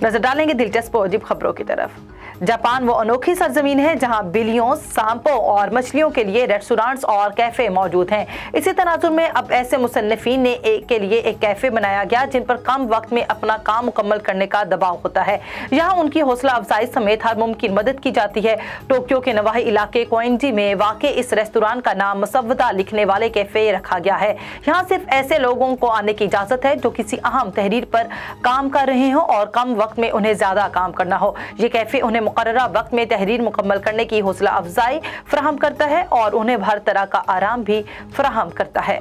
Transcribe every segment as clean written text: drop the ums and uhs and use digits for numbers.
नजर डालेंगे दिलचस्प और अजीब खबरों की तरफ। जापान वो अनोखी सरजमीन है जहां बिल्लियों, सांपों और मछलियों के लिए रेस्टोरेंट्स और कैफे मौजूद हैं। इसी तनाजुर में अब ऐसे मुसन्निफीन ने के लिए एक कैफे बनाया गया जिन पर कम वक्त में अपना काम मुकम्मल करने का दबाव होता है। यहाँ उनकी हौसला अफजाई समेत हर मुमकिन मदद की जाती है। टोक्यो के नवाही इलाके कोइंजी में वाक़ इस रेस्टोरेंट का नाम मसवदा लिखने वाले कैफे रखा गया है। यहाँ सिर्फ ऐसे लोगों को आने की इजाजत है जो किसी अहम तहरीर पर काम कर रहे हो और कम वक्त में उन्हें ज्यादा काम करना हो। ये कैफे उन्हें मुकर्ररा वक्त में तहरीर मुकम्मल करने की हौसला अफजाई फराहम करता है और उन्हें हर तरह का आराम भी फराहम करता है।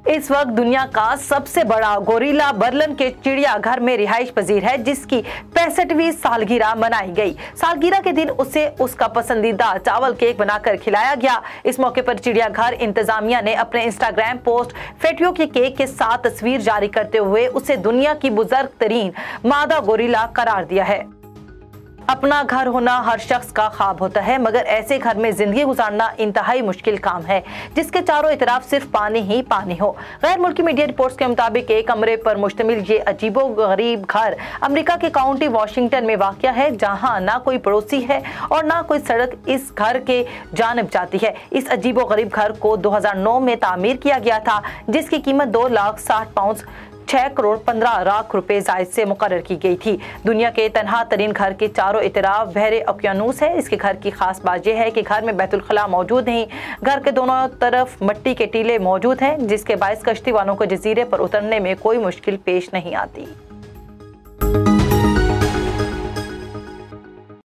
इस वक्त दुनिया का सबसे बड़ा गोरिल्ला बर्लिन के चिड़ियाघर में रिहाइश पजीर है, जिसकी 65वीं सालगिरह मनाई गई। सालगिरह के दिन उसे उसका पसंदीदा चावल केक बनाकर खिलाया गया। इस मौके पर चिड़ियाघर इंतजामिया ने अपने इंस्टाग्राम पोस्ट फेटियो के केक के साथ तस्वीर जारी करते हुए उसे दुनिया की बुजुर्ग तरीन मादा गोरिल्ला करार दिया है। अपना घर होना हर शख्स का ख्वाब होता है, मगर ऐसे घर में जिंदगी गुजारना इंतहाई मुश्किल काम है जिसके चारों तरफ सिर्फ पानी ही पानी हो। गैर मुल्की मीडिया रिपोर्ट्स के मुताबिक एक कमरे पर मुश्तमिल ये अजीबो गरीब घर अमेरिका के काउंटी वाशिंगटन में वाक़या है, जहां ना कोई पड़ोसी है और ना कोई सड़क इस घर के जानिब जाती है। इस अजीबो गरीब घर को 2009 में तामीर किया गया था, जिसकी कीमत 2,60,000 पाउंड 6 करोड़ 15 लाख रुपए जायद से मुकर्रर की गई थी। दुनिया के तनहा तरीन घर के चारों इतराफ बहरे उक़यानूस है। इसके घर की खास बात यह है कि घर में बैतुल खला मौजूद नहीं। घर के दोनों तरफ मिट्टी के टीले मौजूद हैं, जिसके बायस कश्ती वालों को जजीरे पर उतरने में कोई मुश्किल पेश नहीं आती।